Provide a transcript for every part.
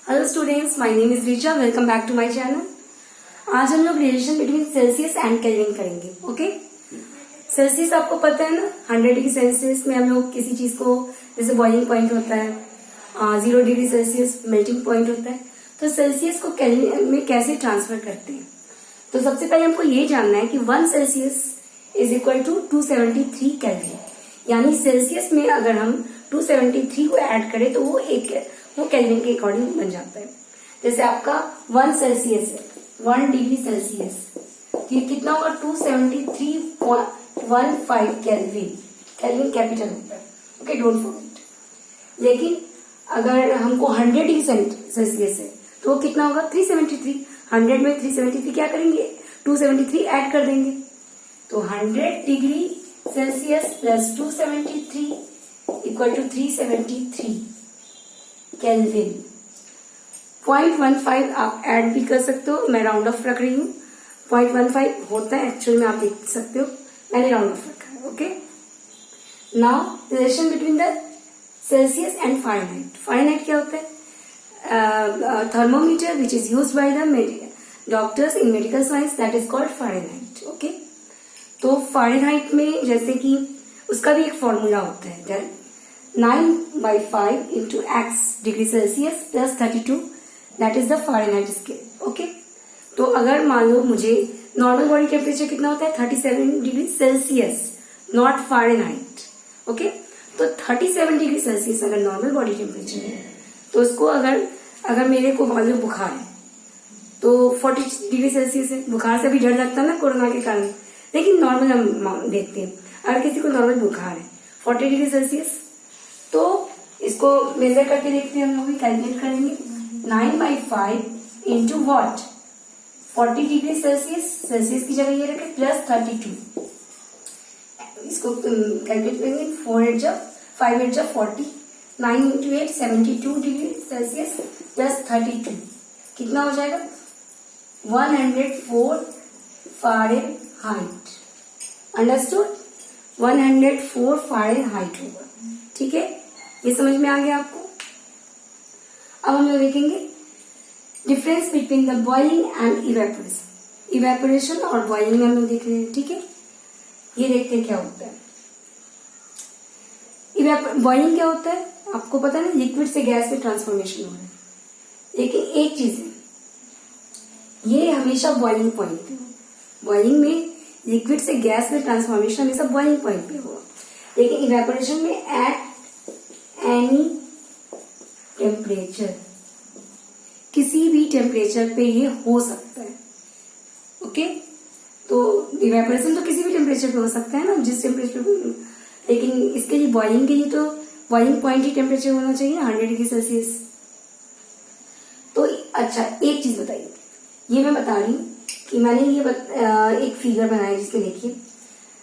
Hello students, my name is Richa. Welcome back to my channel. आज हम लोग relation between Celsius and Kelvin करेंगे। Okay, Celsius आपको पता है ना, 100 डिग्री सेल्सियस में हम लोग किसी चीज को, जैसे बॉइलिंग पॉइंट होता है, 0 डिग्री सेल्सियस मेल्टिंग पॉइंट होता है, तो सेल्सियस को केल्विन में कैसे ट्रांसफर करते हैं। तो सबसे पहले हमको ये जानना है कि 1 Celsius is equal to 273 Kelvin. यानी सेल्सियस में अगर हम 273 को ऐड करें तो वो केल्विन के अकॉर्डिंग बन जाता है। जैसे आपका 1 सेल्सियस है, 1 डिग्री सेल्सियस, तो ये कितना होगा 273.15 केल्विन। केल्विन कैपिटल होता है, ओके, डोंट फॉरगेट। लेकिन अगर हमको 100 डिग्री सेल्सियस है तो वो कितना होगा 373। 100 में 373 क्या करेंगे, 273 ऐड कर देंगे। तो 100 degree Celsius plus 273 equal to 373 Kelvin. 0.15 आप ऐड भी कर सकते हो, मैं राउंड ऑफ रख रही हूँ। 0.15 होता है एक्चुअल में, आप देख सकते हो, मैंने राउंड ऑफ रखा है। Okay, now relation between the Celsius and Fahrenheit. Fahrenheit क्या होता है? Thermometer which is used by the doctors in medical science, that is called Fahrenheit. Okay, तो फ़ारेनहाइट में जैसे कि उसका भी एक फॉर्मूला होता है, 9/5 into x degree Celsius plus 32, that is the Fahrenheit scale. Okay, तो अगर मान लो मुझे नॉर्मल बॉडी टेम्परेचर कितना होता है 37 degree Celsius, not Fahrenheit. Okay, तो 37 डिग्री सेल्सियस अगर नॉर्मल बॉडी टेम्परेचर है तो उसको अगर मेरे को मान लो बुखार है तो 40 डिग्री सेल्सियस है। बुखार से भी डर लगता है ना कोरोना के कारण, लेकिन नॉर्मल हम देखते हैं। अगर किसी को नॉर्मल बुखार है 40 डिग्री सेल्सियस, तो इसको मेजर करके देखते हैं, हम लोग भी कैलकुलेट करेंगे। 9/5 into what, 40 degree Celsius, Celsius की जगह ये रखे, प्लस 32। इसको कैलकुलेट करेंगे, 5 8 40, 9 इंटू 8 72 डिग्री सेल्सियस प्लस 32 कितना हो जाएगा 104 फ़ारेनहाइट। अंडरस्टूड? 104 फ़ारेनहाइट होगा। ठीक है, ये समझ में आ गया आपको। अब हम लोग देखेंगे difference between the boiling and evaporation. Evaporation और बॉइलिंग हम लोग देख रहे हैं। ठीक है, ये देखते हैं क्या होता है। बॉइलिंग क्या होता है आपको पता है ना, लिक्विड से गैस में ट्रांसफॉर्मेशन हो रहा है। लेकिन एक चीज है, ये हमेशा बॉइलिंग पॉइंट पे हो। बॉइलिंग में लिक्विड से गैस में ट्रांसफॉर्मेशन हमेशा बॉइलिंग पॉइंट पे होगा। लेकिन इवेपोरेशन में एट एनी टेम्परेचर, किसी भी टेम्परेचर पे ये हो सकता है। ओके, तो इवेपोरेशन तो किसी भी टेम्परेचर पे हो सकता है ना, जिस टेम्परेचर पे, लेकिन इसके लिए बॉइलिंग के लिए तो बॉइलिंग पॉइंट ही टेम्परेचर होना चाहिए 100 डिग्री सेल्सियस। तो अच्छा, एक चीज बताइए, ये मैं बता रही हूँ कि मैंने ये एक फिगर बनाया जिसमें देखिए,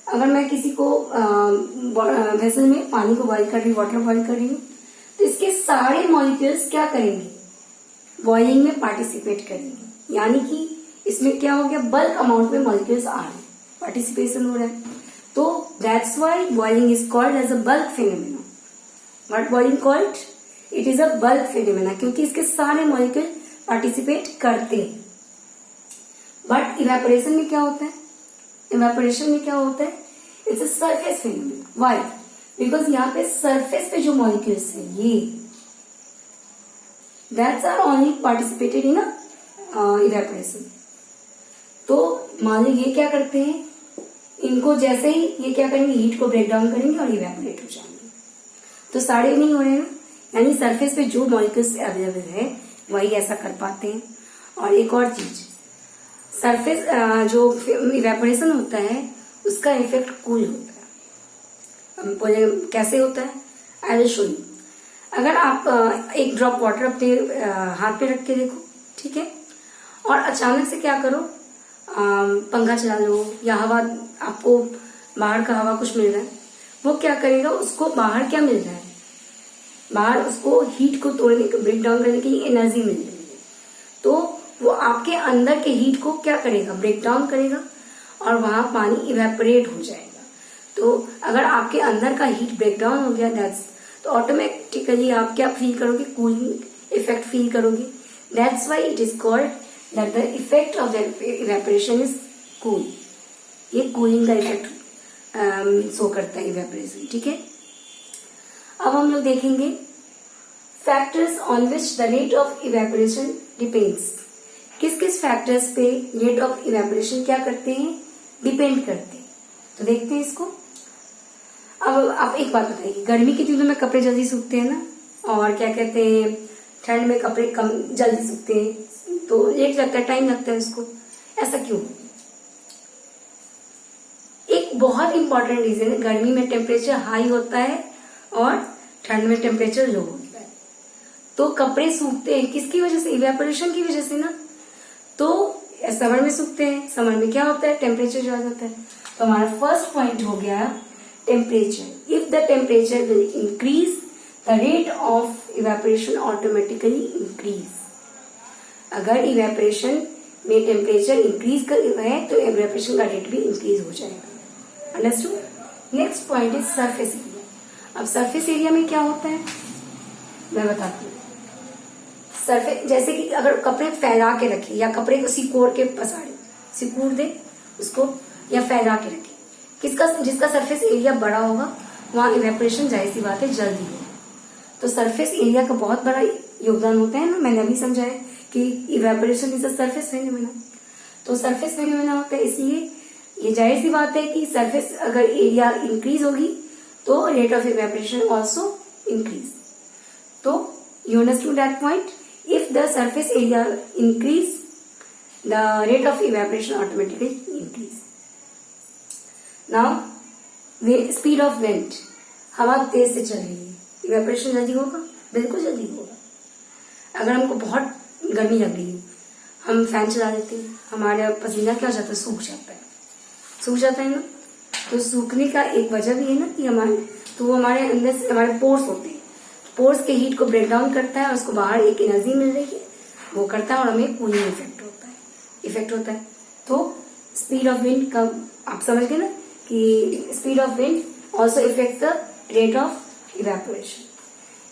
अगर मैं किसी को वेसल में पानी को बॉइल कर रही हूँ, वाटर बॉइल कर रही हूँ, तो इसके सारे मॉलिक्यूल्स क्या करेंगे, बॉइलिंग में पार्टिसिपेट करेंगे। यानी कि इसमें क्या हो गया, बल्क अमाउंट में मॉलिक्यूल्स आ रहे हैं, पार्टिसिपेशन हो रहा है। तो that's why boiling is called as a bulk phenomena. What boiling called? It is a bulk phenomena, क्योंकि इसके सारे मॉलिक्यूल पार्टिसिपेट करते हैं। बट इवेपोरेशन में क्या होता है, इवेपोरेशन में क्या होता है, it's a surface phenomena. Why? Because यहाँ पे सरफेस पे जो मॉलिक्यूल्स है ये, that's are only participated in evaporation. तो मान लो ये क्या करते हैं, इनको जैसे ही ये क्या करेंगे, हीट को ब्रेक डाउन करेंगे और इवेपोरेट हो जाएंगे। तो सारे नहीं हो रहे हैं, यानी सरफेस पे जो मॉलिक्यूल्स अवेलेबल है वही ऐसा कर पाते हैं। और एक और चीज, सरफेस जो इवेपोरेशन होता है उसका इफेक्ट कूल होता है। हम बोले कैसे होता है, आई विल शो यू। अगर आप एक ड्रॉप वाटर अपने हाथ पे रख के देखो, ठीक है, और अचानक से क्या करो, पंखा चला लो या हवा, आपको बाहर का हवा कुछ मिल रहा है, वो क्या करेगा, उसको बाहर क्या मिल रहा है, बाहर उसको हीट को तोड़ने, ब्रेक डाउन करने की एनर्जी मिल रही है। तो वो आपके अंदर के हीट को क्या करेगा, ब्रेक डाउन करेगा और वहां पानी इवेपोरेट हो जाएगा। तो अगर आपके अंदर का हीट ब्रेक डाउन हो गया, दैट्स, तो ऑटोमेटिकली आप क्या फील करोगे, कूलिंग इफेक्ट फील करोगे. That's why it is called that the effect of the evaporation is cool. ये कूलिंग का इफेक्ट शो करता है इवेपोरेशन. ठीक है. अब हम लोग देखेंगे factors on which the rate of evaporation depends. किस किस फैक्टर्स पे रेट ऑफ इवेपोरेशन क्या करते हैं, डिपेंड करते हैं. तो देखते हैं इसको. अब आप एक बात बताइए, गर्मी के दिनों में कपड़े जल्दी सूखते हैं ना, और क्या कहते हैं ठंड में कपड़े कम जल्दी सूखते हैं, तो लेट लगता है, टाइम लगता है उसको. ऐसा क्यों? एक बहुत इंपॉर्टेंट रीजन है, गर्मी में टेम्परेचर हाई होता है और ठंड में टेम्परेचर लो होता है. तो कपड़े सूखते हैं किसकी वजह से? इवेपोरेशन की वजह से ना. तो समर में सूखते हैं. समर में क्या होता है? टेम्परेचर ज्यादा होता है. तो हमारा फर्स्ट पॉइंट हो गया temperature. If the temperature will increase the rate of evaporation automatically increase. अगर इवेपोरेशन में टेम्परेचर इंक्रीज है तो इवेपोरेशन का रेट भी इंक्रीज हो जाएगा. Understood. Next point is surface area. अब सरफेस एरिया में क्या होता है मैं बताती हूँ. सरफेस जैसे कि अगर कपड़े फैला के रखे या कपड़े को सिकोड़ के पसारे, सिकोड़ दे उसको या फैला के रखे, जिसका सरफेस एरिया बड़ा होगा वहां इवेपोरेशन जाहिर सी बात है जल्दी होगा. तो सरफेस एरिया का बहुत बड़ा योगदान होता है ना. मैंने अभी समझाया कि evaporation is a surface phenomena. तो सरफेस फेनोमेना होता है, इसलिए ये जाहिर सी बात है कि सरफेस अगर एरिया इंक्रीज होगी तो rate of evaporation also increase. तो you understood that point. If the surface area increase the rate of evaporation automatically increase. Now speed of wind. हवा तेज से चल रही है, इवेपोरेशन जल्दी होगा? बिल्कुल जल्दी होगा. अगर हमको बहुत गर्मी लग रही है, हम फैन चला देते हैं, हमारा पसीना क्या हो जाता है? सूख जाता है ना. तो सूखने का एक वजह भी है ना कि हमारे अंदर से हमारे पोर्स होते हैं. पोर्स के हीट को ब्रेक डाउन करता है और उसको बाहर एक एनर्जी मिल रही है, वो करता है और हमें कूलिंग इफेक्ट होता है. तो स्पीड ऑफ विंड का आप समझ गए ना कि speed of wind also effect the rate of evaporation.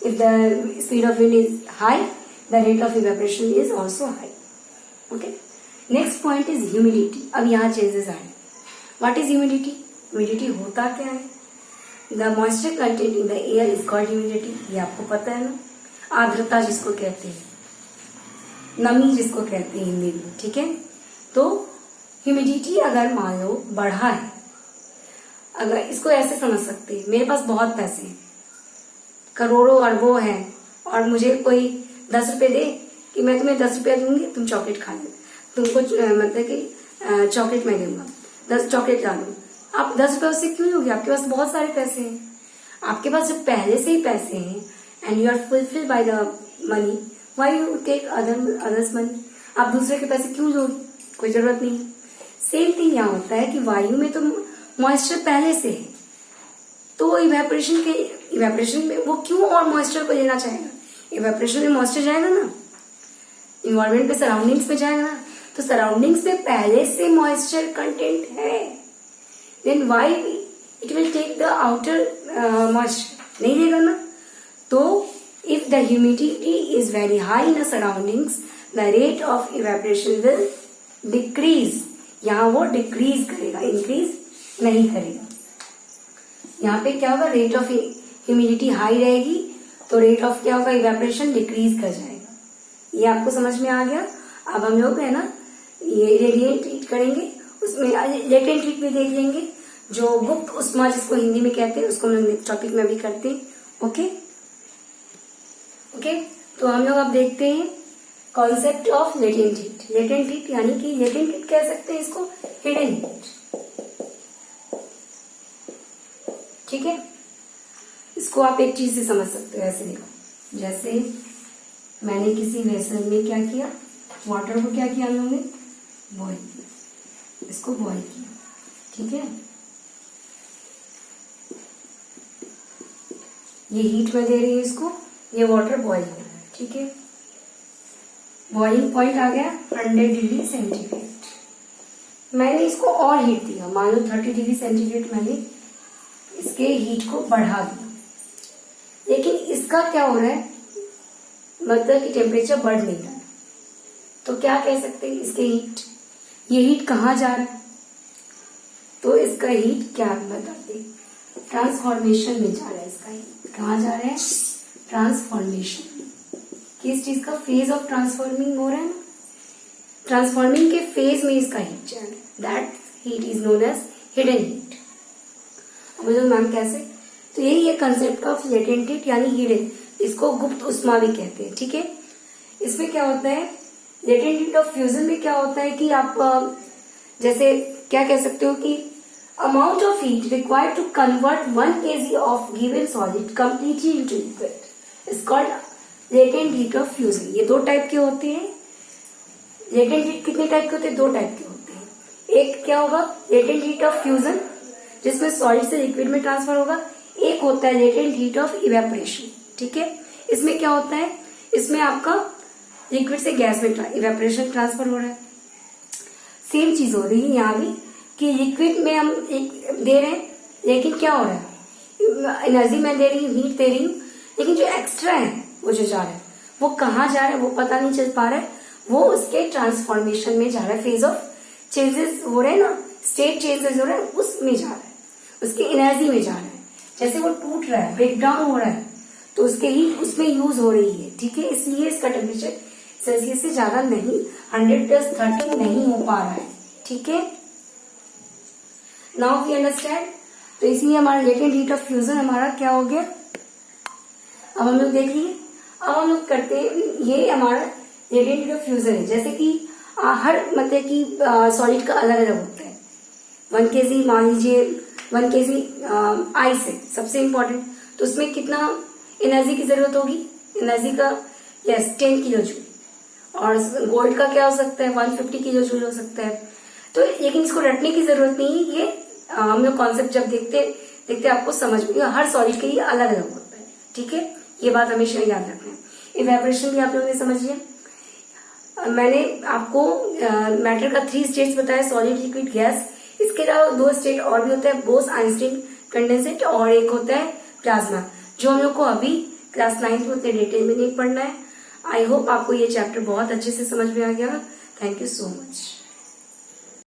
If the speed of wind is high the rate of evaporation is also high. Okay. Next point is humidity. अब यहाँ changes आए. What is humidity? Humidity होता क्या है? The moisture content in the air is called humidity. ये आपको पता है ना. आर्द्रता जिसको कहते हैं, नमी जिसको कहते हैं हिंदी में. ठीक है. तो ह्यूमिडिटी अगर मान लो बढ़ा है, अगर इसको ऐसे समझ सकते हैं, मेरे पास बहुत पैसे हैं, करोड़ों अरबों हैं, और मुझे कोई 10 रुपए दे कि मैं तुम्हें 10 रुपया दूंगी, तुम चॉकलेट खा लो, तुमको मतलब कि चॉकलेट मैं दूंगा, 10 चॉकलेट ला लो. आप 10 रुपये उससे क्यों लोगे? आपके पास बहुत सारे पैसे हैं. आपके पास जब पहले से ही पैसे हैं and you are fulfilled by the money, why you take others money? आप दूसरे के पैसे क्यों लोगे? कोई जरूरत नहीं. सेम थिंग यहाँ होता है कि वायु में तो मॉइस्चर पहले से है, तो इवेपोरेशन में वो क्यों और मॉइस्चर को लेना चाहेगा? इवेपोरेशन में मॉइस्चर जाएगा ना, इन्वायरमेंट पे, सराउंडिंग्स में जाएगा ना. तो सराउंडिंग्स में पहले से मॉइस्चर कंटेंट है, then why it will take the outer moisture? नहीं देगा ना. तो if the humidity is very high in the surroundings the rate of evaporation will decrease. यहाँ वो डिक्रीज करेगा, इंक्रीज नहीं करेगा. यहाँ पे क्या होगा? रेट ऑफ ह्यूमिडिटी हाई रहेगी तो रेट ऑफ क्या होगा? इवेपोरेशन डिक्रीज कर जाएगा. ये आपको समझ में आ गया. अब हम लोग है ना ये रेडिएंट हीट करेंगे, उसमें लेटेंट हीट भी देख लेंगे, जो गुप्त उष्मा जिसको हिंदी में कहते हैं, उसको हम लोग टॉपिक में भी करते हैं. ओके. तो हम लोग अब देखते हैं concept of latent heat. Latent heat यानी कि लेटेंट हीट कह सकते हैं इसको, हिडन हीट. ठीक है. इसको आप एक चीज से समझ सकते हो. ऐसे देखो, जैसे मैंने किसी वेसल में क्या किया, वाटर को क्या किया हम लोगों ने? बॉईल किया. इसको बॉईल किया. ठीक है. ये हीट में दे रही है इसको, ये वाटर बॉईल हो रहा है. ठीक है. बॉइलिंग पॉइंट आ गया 100 डिग्री सेंटीग्रेड. मैंने इसको और हीट दिया, मान लो 30 डिग्री सेंटीग्रेड मैंने इसके हीट को बढ़ा दिया. लेकिन इसका क्या हो रहा है? मतलब कि टेम्परेचर बढ़ नहीं रहा है। तो क्या कह सकते हैं इसके हीट, ये हीट कहाँ जा रहा है, तो इसका हीट क्या बताते, ट्रांसफॉर्मेशन में जा रहा है। इसका हीट कहाँ जा रहा है, ट्रांसफॉर्मेशन। किस चीज का, फेज ऑफ ट्रांसफॉर्मिंग हो रहा है ना, ट्रांसफॉर्मिंग के फेज में इसका हीट जा रहा है। That heat is known as hidden heat. अब मैम कैसे, तो यही है कंसेप्ट ऑफ लेटेंट हीट यानी हिडन, इसको गुप्त उष्मा भी कहते हैं। ठीक है, इसमें क्या होता है, लेटेंट हीट ऑफ फ्यूजन में क्या होता है कि आप जैसे क्या कह सकते हो कि amount of heat required to convert 1 kg of given solid completely into liquid is called latent heat of fusion. ये दो टाइप के होते हैं। लेटेंट हीट कितने टाइप के होते हैं, दो टाइप के होते हैं। एक क्या होगा, लेटेंट हीट ऑफ फ्यूजन जिसमें सॉलिड से लिक्विड में ट्रांसफर होगा। एक होता है लेटेंट हीट ऑफ इवेपोरेशन। ठीक है, इसमें क्या होता है, इसमें आपका लिक्विड से गैस में इवेपोरेशन ट्रांसफर हो रहा है। सेम चीज हो रही है यहाँ भी कि लिक्विड में हम एक दे रहे हैं, लेकिन क्या हो रहा है, एनर्जी मैं दे रही हूँ, हीट दे रही हूँ, लेकिन जो एक्स्ट्रा है वो जो जा रहा है वो कहाँ जा रहा है वो पता नहीं चल पा रहा है, वो उसके ट्रांसफॉर्मेशन में जा रहा है। फेज ऑफ चेंजेस हो रहे हैं ना, स्टेट चेंजेस हो रहे हैं, उसमें जा रहा है, उसकी एनर्जी में जा रहा है। जैसे वो टूट रहा है, ब्रेक डाउन हो रहा है, तो उसके हीट उसमें यूज हो रही है। ठीक है, इसलिए इसका टेम्परेचर सेल्सियस से ज्यादा नहीं, 100+13 नहीं हो पा रहा है। ठीक है, नाउ वी अंडरस्टैंड। तो इसलिए हमारा लेटेंट हीट ऑफ फ्यूजन हमारा क्या हो गया, अब हम लोग देख लिए। अब हम लोग करते हैं, ये हमारा लेटेंट हीट ऑफ फ्यूजन है। जैसे कि हर मतलब कि सॉलिड का अलग अलग होता है। 1 kg मान लीजिए, 1 kg आइस है सबसे इम्पोर्टेंट, तो उसमें कितना एनर्जी की जरूरत होगी, एनर्जी का यस 10 किलो जूल। और गोल्ड का क्या हो सकता है, 150 किलो जूल हो सकता है। तो लेकिन इसको रटने की जरूरत नहीं है, ये हम लोग कॉन्सेप्ट जब देखते आपको समझ में, हर सॉलिड के लिए अलग अलग होता है। ठीक है, ये बात हमेशा याद रखना है। इवेपोरेशन भी आप लोगों ने समझ लिया। मैंने आपको मैटर का 3 स्टेट्स बताया, सॉलिड, लिक्विड, गैस। इसके अलावा 2 स्टेट और भी होता है, बोस आइंस्टीन कंडेंसेट, और एक होता है प्लाज्मा, जो हम लोग को अभी क्लास 9 में उतने डिटेल में नहीं पढ़ना है। आई होप आपको ये चैप्टर बहुत अच्छे से समझ में आ गया। Thank you so much.